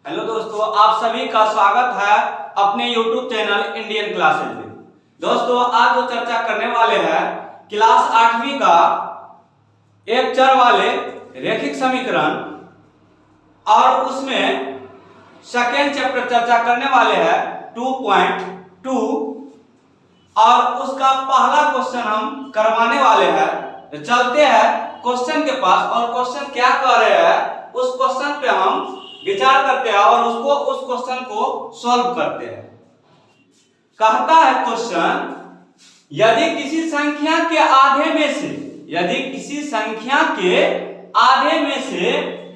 Hello दोस्तों, आप सभी का स्वागत है अपने YouTube चैनल इंडियन क्लासेज में। दोस्तों, आज जो चर्चा करने वाले हैं क्लास 8वीं का एक चर वाले रैखिक समीकरण और उसमें सेकेंड चैप्टर चर्चा करने वाले हैं 2.2 और उसका पहला क्वेश्चन हम करवाने वाले हैं। तो चलते हैं क्वेश्चन के पास और क्वेश्चन क्या कह रहे हैं उस क्वेश्चन पे हम विचार करते हैं और उस क्वेश्चन को सॉल्व करते हैं। कहता है क्वेश्चन, यदि किसी संख्या के आधे में से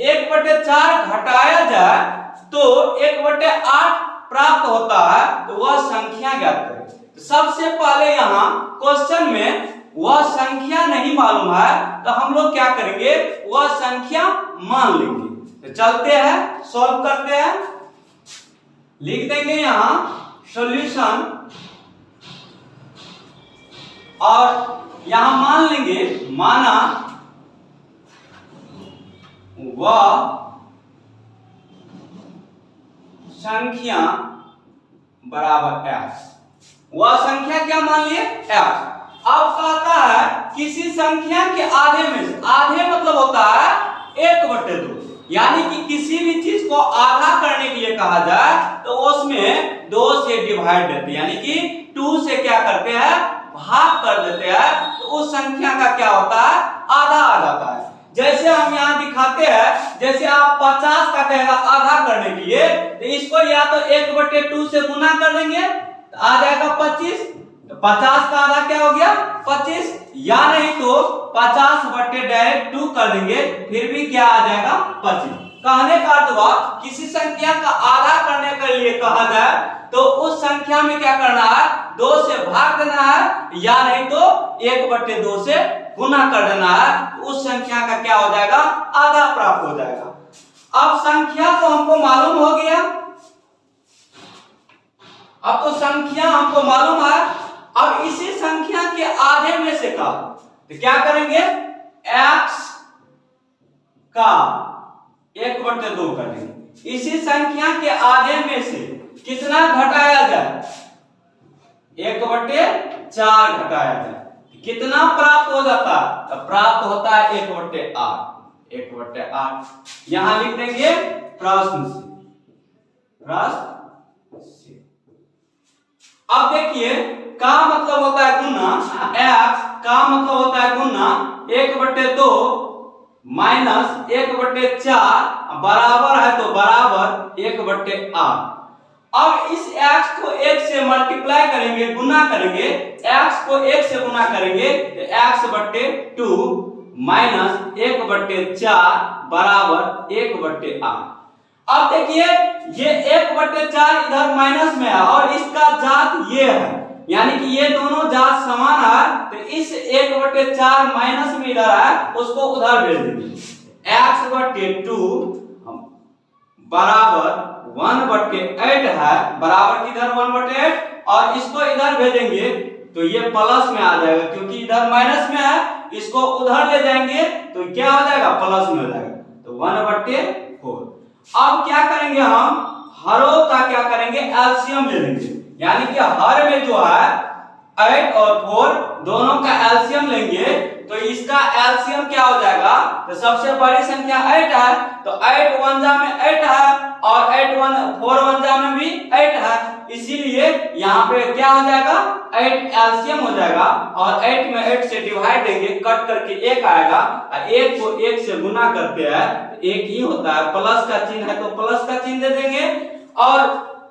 1/4 घटाया जाए तो 1/8 प्राप्त होता है, तो वह संख्या ज्ञात करें। तो सबसे पहले यहाँ क्वेश्चन में वह संख्या नहीं मालूम है, तो हम लोग क्या करेंगे, वह संख्या मान लेंगे। तो चलते हैं, सॉल्व करते हैं। लिख देंगे यहाँ सॉल्यूशन और यहां मान लेंगे, माना वह संख्या बराबर x। वह संख्या क्या मान लिए, x। अब कहता है किसी संख्या के आधे में से, आधे मतलब होता है 1/2, यानी कि किसी भी चीज को आधा करने के लिए कहा जाए तो उसमें 2 से डिवाइड देते हैं, यानी कि 2 से क्या करते हैं, भाग कर देते हैं, तो उस संख्या का क्या होता है, आधा आ जाता है। जैसे हम यहाँ दिखाते हैं, जैसे आप 50 का कहेगा आधा करने के लिए, तो इसको या तो 1/2 से गुना कर देंगे तो आ जाएगा 25। तो 50 का आधा क्या हो गया, 25, या नहीं तो 50/2 कर देंगे, फिर भी क्या आ जाएगा, 25। कहने का अर्थ हुआ किसी संख्या का आधा करने के लिए कहा जाए तो उस संख्या में क्या करना है, 2 से भाग देना है, या नहीं तो 1/2 से गुना कर देना है, उस संख्या का क्या हो जाएगा, आधा प्राप्त हो जाएगा। अब संख्या तो हमको मालूम हो गया, अब तो संख्या हमको मालूम है। अब इसी संख्या के आधे में से का, तो क्या करेंगे, x का 1/2 कर देंगे। इसी संख्या के आधे में से कितना घटाया जाए, 1/4 घटाया जाए, कितना प्राप्त हो जाता है, तो प्राप्त होता है 1/8। यहां लिख देंगे प्रश्न से। अब देखिए, का मतलब होता है गुना, x का मतलब होता है गुना 1/2 माइनस 1/4 बराबर है तो बराबर 1/8। अब इस x को 1 से मल्टीप्लाई करेंगे, गुना करेंगे, x को 1 से गुना करेंगे तो x/2 माइनस 1/4 बराबर 1/8। अब देखिए ये 1/4 इधर माइनस में है और इसका जात ये है, यानी कि ये दोनों जात समान है, तो इस 1/4 माइनस में इधर है, उसको उधर भेज देंगे। x/2 बराबर 1/8 है, बराबर किधर 1/8, और इसको इधर भेजेंगे तो ये प्लस में आ जाएगा, क्योंकि इधर माइनस में है, इसको उधर ले जाएंगे तो क्या हो जाएगा, प्लस में हो जाएगा, तो 1/4। अब क्या करेंगे, हम हरों का क्या करेंगे, एलसीएम ले लेंगे, यानी कि हर में जो है 8 और 4 दोनों का एलसीएम लेंगे, तो इसका एलसीएम क्या हो जाएगा, तो सबसे बड़ी संख्या 8 है, तो 8 1 जा में 8 है और 4 1 जा में भी 8 है, इसीलिए यहाँ पे क्या हो जाएगा, 8 एलसीएम हो जाएगा और 8 में 8 से डिवाइड देंगे, कट करके 1 आएगा, और 1 को 1 से गुना करते हैं तो 1 ही होता है, प्लस का चिन्ह है तो प्लस का चिन्ह दे देंगे, और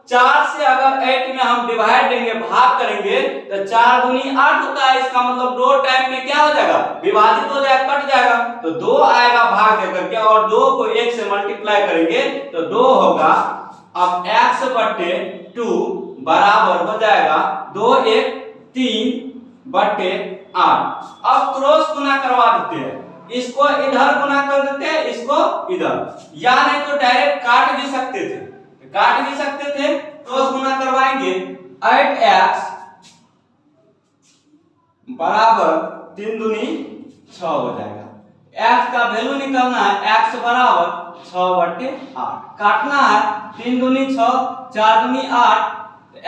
4 से अगर 8 में हम डिवाइड देंगे, भाग करेंगे, तो 4 दूनी 8 होता है, इसका मतलब 2 टाइम में क्या हो जाएगा, विभाजित हो जाएगा, कट जाएगा, तो 2 आएगा भाग देकर के, और 2 को 1 से मल्टीप्लाई करेंगे तो 2 होगा। अब x/2 बराबर हो जाएगा 2 1 3/8। अब क्रॉस गुना करवा देते हैं, इसको इधर गुना कर देते हैं, इसको इधर, या नहीं तो डायरेक्ट काट भी सकते थे, क्रॉस गुना करवाएंगे, 8x बराबर 3 दूनी 6 हो जाएगा। x का वैल्यू निकालना है, x बराबर 6/8 काटना है। 3 दूनी 6, 4 दूनी 8,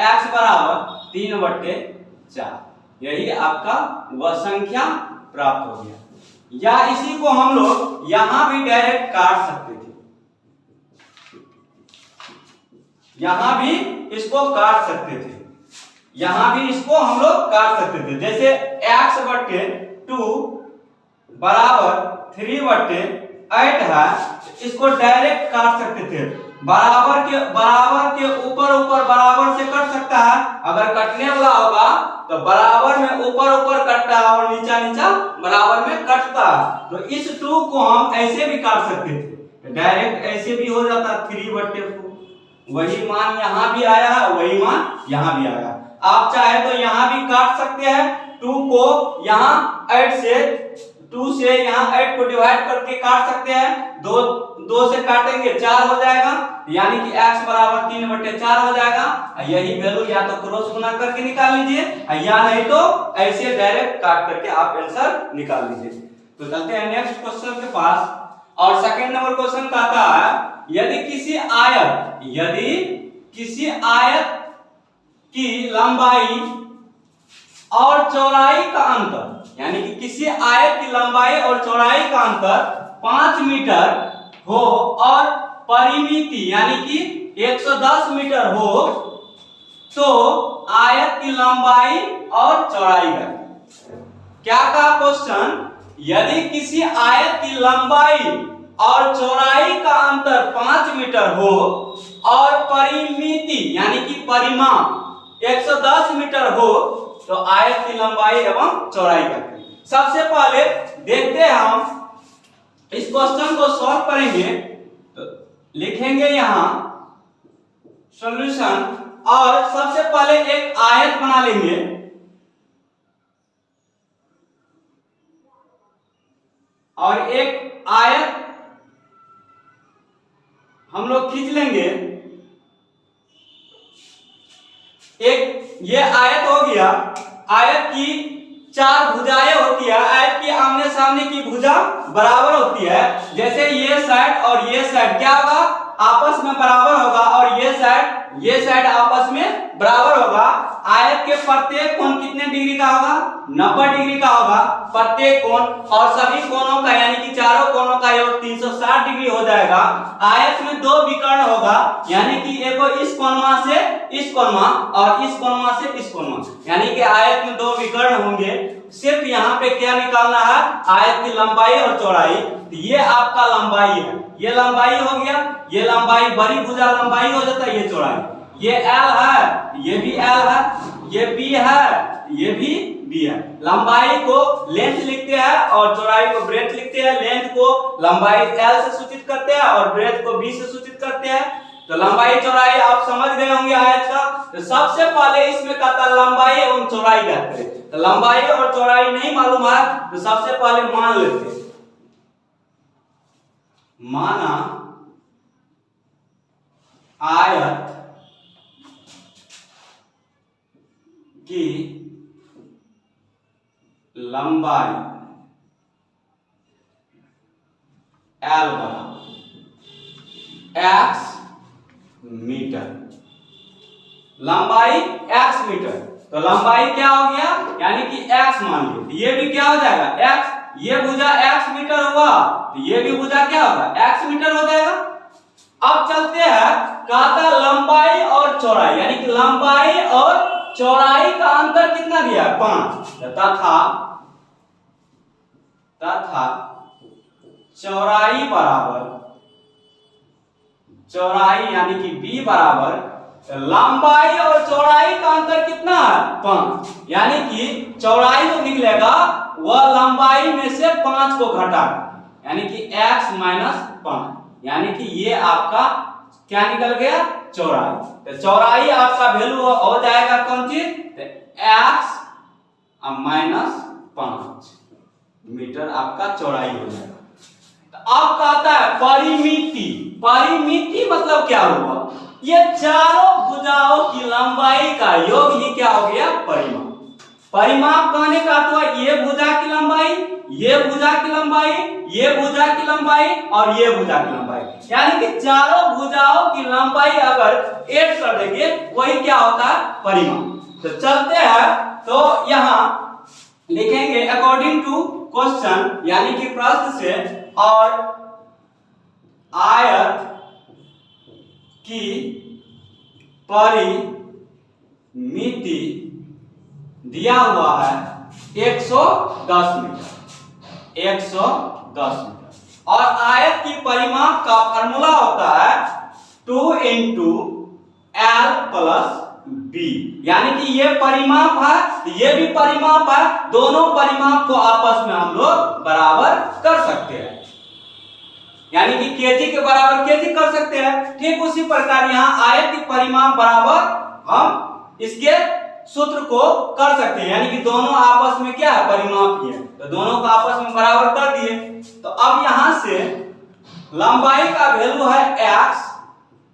x बराबर 3/4। यही आपका वह संख्या प्राप्त हो गया। या इसी को हम लोग यहां भी डायरेक्ट काट सकते थे, यहां भी इसको काट सकते थे, यहां भी इसको हम लोग काट सकते थे। जैसे x/2 बराबर 3/8 है, इसको डायरेक्ट काट सकते थे। बराबर के ऊपर बराबर से कट सकता है। अगर कटने वाला होगा तो बराबर में ऊपर कटता है और नीचा बराबर में कटता है। तो इस 2 को हम ऐसे भी काट सकते थे, डायरेक्ट ऐसे भी हो जाता 3/4। वही मान यहाँ भी आया है, वही मान यहाँ भी आया। आप चाहे तो यहाँ भी काट सकते हैं। 2 को यहाँ 8 से 2 से यहाँ 8 को डिवाइड करके काट सकते हैं। 2 से काटेंगे 4 हो जाएगा, यानी कि x बराबर 3/4 हो जाएगा। यही वैल्यू या तो क्रॉस गुना करके निकाल लीजिए या नहीं तो ऐसे डायरेक्ट काट करके आप आंसर निकाल लीजिए। तो चलते हैं नेक्स्ट क्वेश्चन के पास। और सेकंड नंबर क्वेश्चन कहता है यदि किसी आयत की लंबाई और चौड़ाई का अंतर, यानी कि किसी आयत की लंबाई और चौड़ाई का अंतर 5 मीटर हो और परिमिति यानी कि 110 मीटर हो, तो आयत की लंबाई और चौड़ाई का क्या कहा क्वेश्चन? यदि किसी आयत की लंबाई और चौड़ाई का अंतर 5 मीटर हो और परिमिति यानी कि परिमाप 110 मीटर हो, तो आयत की लंबाई एवं चौड़ाई का। सबसे पहले देखते हैं हम इस क्वेश्चन को सॉल्व करेंगे। तो लिखेंगे यहां सॉल्यूशन और सबसे पहले एक आयत बना लेंगे। और एक आयत हम लोग खींच लेंगे। एक ये आयत हो गया। आयत की 4 भुजाएं होती है। आयत की आमने सामने की भुजा बराबर होती है। जैसे ये साइड और ये साइड क्या होगा? आपस में बराबर होगा और ये साइड आपस में बराबर होगा। आयत के प्रत्येक कोण कितने डिग्री का होगा? 90 डिग्री का होगा प्रत्येक कोण, और सभी कोणों का यानी कि चारों कोणों का योग 360 डिग्री हो जाएगा। आयत में 2 विकर्ण होगा, यानी कि एक इस कोणमा से इस कोणमा और इस कोणमा से इस कोणमा, यानी कि आयत में 2 विकर्ण होंगे। सिर्फ यहाँ पे क्या निकालना है? आयत की लंबाई और चौड़ाई। तो ये आपका लंबाई है, ये लंबाई हो गया। ये लंबाई बड़ी भुजा लंबाई हो जाता है, ये चौड़ाई। ये L है, ये भी L है, ये B है, ये भी B है। लंबाई को लेंथ लिखते हैं और चौड़ाई को ब्रेथ लिखते हैं। लेंथ को लंबाई L से सूचित करते हैं और ब्रेथ को B से सूचित करते हैं। तो लंबाई चौड़ाई आप समझ गए होंगे आयत का। तो सबसे पहले इसमें कहता है लंबाई एवं चौड़ाई कहते हैं। तो लंबाई और चौड़ाई नहीं मालूम है तो सबसे पहले मान लेते हैं। माना आयत की लंबाई L बराबर x मीटर। लंबाई x मीटर, तो लंबाई क्या हो गया? यानी कि x मान लो। तो ये भी क्या हो जाएगा? x। ये भुजा x मीटर हुआ तो ये भी भुजा क्या होगा? x मीटर हो जाएगा। अब चलते हैं, कहता लंबाई और चौड़ाई, यानी कि लंबाई और चौड़ाई का अंतर कितना दिया? 5। तथा चौड़ाई बराबर, चौड़ाई यानी कि b बराबर लंबाई और चौड़ाई का अंतर कितना है? 5। यानी कि चौड़ाई जो निकलेगा वह लंबाई में से 5 को घटा, यानी कि x माइनस 5, यानी कि ये आपका क्या निकल गया? चौड़ाई। तो चौड़ाई आपका वैल्यू हो जाएगा कौन चीज? x माइनस 5 मीटर आपका चौड़ाई हो जाएगा। तो अब कहता है परिमिति। परिमिति मतलब क्या हुआ? ये चारों भुजाओं की लंबाई का योग ही क्या हो गया? परिमाप। परिमाप कहने का तो ये भुजा की लंबाई, ये भुजा की लंबाई, ये भुजा की लंबाई और ये भुजा की लंबाई, यानी कि चारों भुजाओं की लंबाई अगर ऐड कर देंगे वही क्या होता है परिमाप। तो चलते हैं, तो यहाँ लिखेंगे अकॉर्डिंग टू क्वेश्चन, यानी कि प्रश्न से, और आयत की परिमिति दिया हुआ है 110 मीटर, 110 मीटर, और आयत की परिमाप का फार्मूला होता है 2 इंटू एल प्लस बी, यानी कि ये परिमाप है, ये भी परिमाप है, दोनों परिमाप को आपस में हम लोग बराबर कर सकते हैं, यानी कि केजी के बराबर केजी कर सकते हैं। ठीक उसी प्रकार यहाँ आयत की परिमाप बराबर हम इसके सूत्र को कर सकते हैं, यानी कि दोनों आपस में क्या है परिमाप ही है, तो दोनों को आपस में बराबर कर दिए। तो अब यहां से लंबाई का वैल्यू है x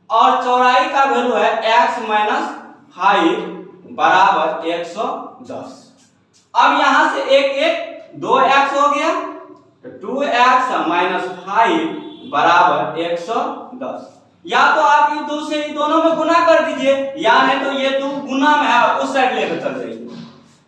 और चौड़ाई का वैल्यू है x माइनस 5 बराबर 110। अब यहां से एक 2x हो गया, तो 2x माइनस 5 बराबर 110, या तो आप ये दो से दोनों में गुना कर दीजिए, या नहीं तो ये दो गुना में है उस साइड लेकर चल जाइए,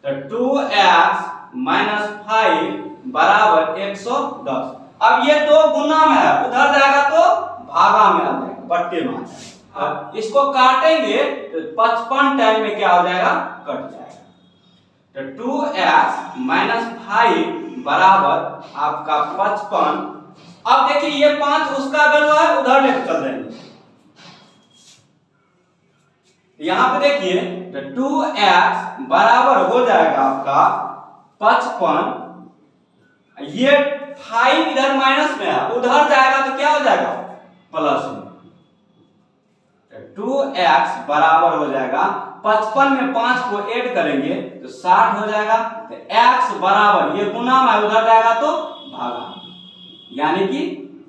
तो 2x माइनस 5 बराबर 110। अब ये दो गुना में है, उधर जाएगा तो भागा में आ जाएगा, बट्टे में आ जाएगा। अब इसको काटेंगे तो 55 टाइम में क्या हो जाएगा, कट जाएगा, तो 2x माइनस 5 बराबर आपका 55। अब देखिए ये 5 उसका वैल्यू है, उधर लेकर चल जाएंगे, यहां पे देखिए तो 2x बराबर हो जाएगा आपका 55, ये 5 इधर माइनस में है, उधर जाएगा तो क्या हो जाएगा प्लस में, तो 2x बराबर हो जाएगा 55 में 5 को ऐड करेंगे तो 60 हो जाएगा, तो x बराबर ये गुना में उधर जाएगा तो भागा, यानी कि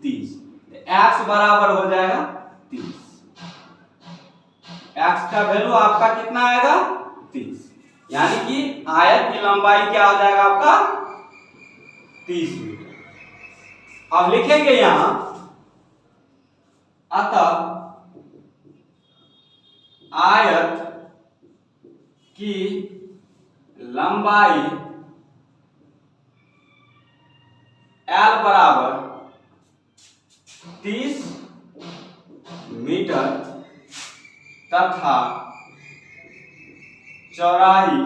30, तो x बराबर हो जाएगा 30, x का वैल्यू आपका कितना आएगा 30, यानी कि आयत की लंबाई क्या हो जाएगा आपका 30 मीटर। अब लिखेंगे यहां अतः आयत की लंबाई L बराबर 30 मीटर तथा चौड़ाई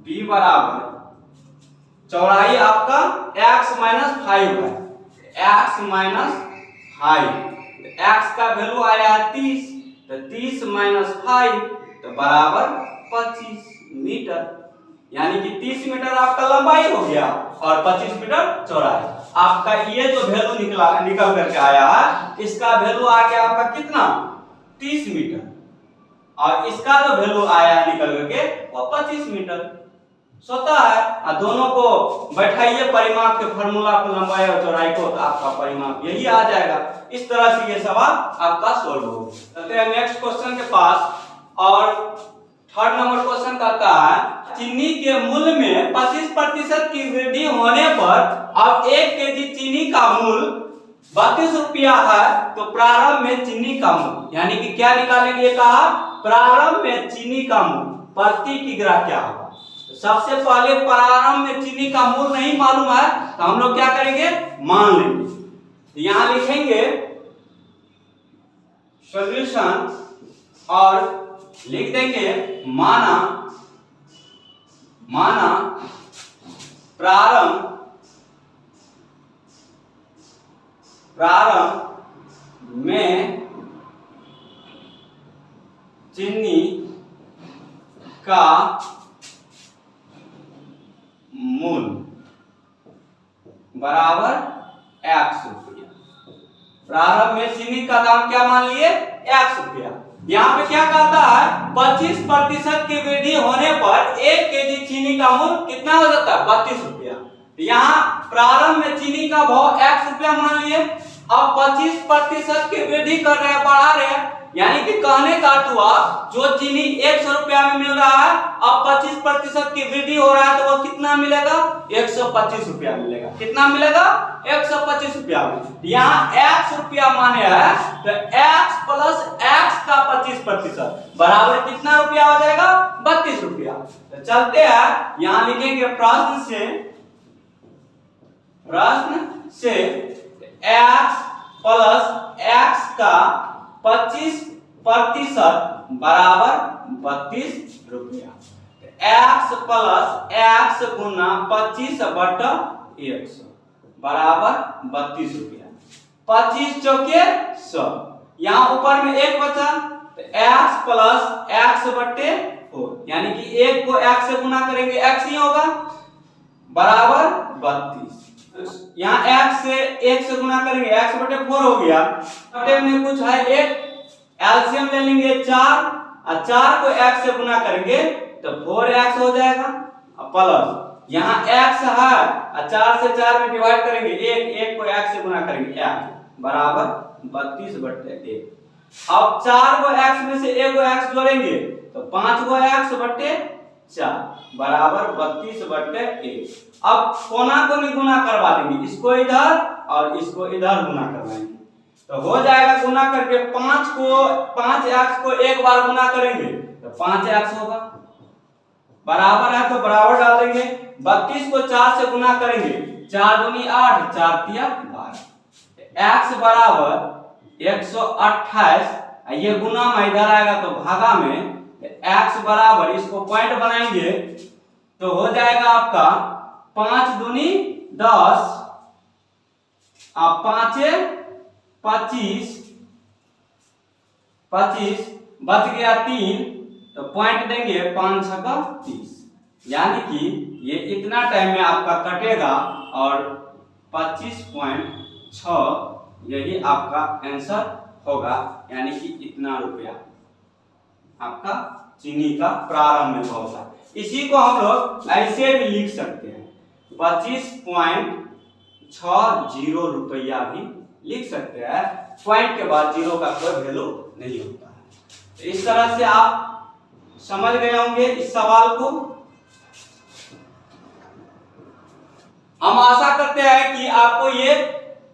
B बराबर, चौड़ाई आपका x माइनस 5 है, x माइनस 5, x का वैल्यू आया 30, तो 30 माइनस 5 तो बराबर 25 मीटर, यानी कि 30 मीटर आपका लंबाई हो गया और 25 मीटर चौड़ाई। आपका ये जो वैल्यू निकल करके आया है, इसका वैल्यू आ गया आपका कितना 30 मीटर, और इसका जो वैल्यू आया है निकल करके वो 25 मीटर सोता है। और दोनों को बैठाइए परिमाप के फार्मूला को, लंबाई और चौड़ाई को, तो आपका परिमाप यही आ जाएगा। इस तरह से ये सवाल आपका सोल्व होगा। चलते हैं नेक्स्ट क्वेश्चन के पास, और थर्ड नंबर क्वेश्चन कहता है चीनी के मूल्य में 25% की वृद्धि होने पर अब 1 केजी चीनी का मूल्य 32 रुपया है, तो प्रारंभ में चीनी का मूल्य, यानी कि क्या निकालेंगे, कहा प्रारंभ में चीनी का मूल्य प्रति किग्रा क्या होगा। तो सबसे पहले प्रारंभ में चीनी का मूल्य नहीं मालूम है, तो हम लोग क्या करेंगे, मान लेंगे। तो यहां लिखेंगे सॉल्यूशन और लिख देंगे माना प्रारंभ में चीनी का मूल्य बराबर x रुपया। प्रारंभ में चीनी का दाम क्या मान लिए, x रुपया। यहाँ पे क्या कहता है 25% की वृद्धि होने पर 1 केजी चीनी का मूल्य कितना हो जाता है 32 रुपया। यहाँ प्रारंभ में चीनी का भाव x रुपया मान लिए, अब 25% की वृद्धि कर रहे हैं, बढ़ा रहे हैं, यानी कि कहने का अर्थ हुआ जो चीनी 100 रुपया में मिल रहा है अब 25% की वृद्धि हो रहा है तो वो कितना मिलेगा? 125 रुपया मिलेगा। कितना मिलेगा? 125 रुपया। यहाँ x रुपया माने है तो x प्लस x का 25% बराबर कितना रुपया हो जाएगा? 32 रुपया। तो चलते हैं, यहाँ लिखेंगे प्रश्न से x प्लस x का 25% बराबर 32 रुपया। x प्लस x गुना 25/100 बराबर 32 रुपया। 25 चौके 100, यहाँ ऊपर में एक बचा तो x प्लस x बटे 4, यानी कि एक को x से गुना करेंगे x ही होगा बराबर 32। यहाँ x से 1 से गुना करेंगे x बटे 4 हो गया। बटे में कुछ है 1, एलसीएम ले लेंगे 4 और 4 को x से गुना करेंगे तो 4x हो जाएगा प्लस यहाँ x है और 4 से 4 में डिवाइड करेंगे 1 को x से गुना करेंगे x बराबर 32/1। अब 4 को x में से 1 को x जोड़ेंगे तो 5 को x बटे 4 बराबर 32/1। अब कोना को भी गुना करवा देंगे, इसको इधर और इसको इधर गुना करवाएंगे तो हो जाएगा गुना करके 5x को एक बार गुना करेंगे तो 5x होगा बराबर है तो बराबर डाल देंगे। 32 को 4 से गुना करेंगे 4 दूनी 8 4 तिया 12, x बराबर 128। ये गुना में इधर आएगा तो भागा में x बराबर, इसको पॉइंट बनाएंगे तो हो जाएगा आपका 5 दूनी 10 5 25 बच गया 3 तो पॉइंट देंगे 5 छक्का 30, यानी कि ये इतना टाइम में आपका कटेगा और 25.6 यही आपका आंसर होगा, यानी कि इतना रुपया आपका चीनी का प्रारंभ में भाव था। इसी को हम लोग ऐसे भी लिख सकते हैं 25.60 रुपया भी लिख सकते हैं, पॉइंट के बाद जीरो का कोई वैल्यू नहीं होता है। तो इस तरह से आप समझ गए होंगे इस सवाल को। हम आशा करते हैं कि आपको ये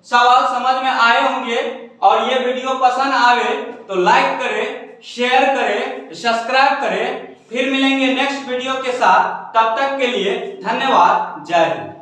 सवाल समझ में आए होंगे और ये वीडियो पसंद आवे तो लाइक करें, शेयर करें, सब्सक्राइब करें। फिर मिलेंगे नेक्स्ट वीडियो के साथ, तब तक के लिए धन्यवाद। जय हिंद।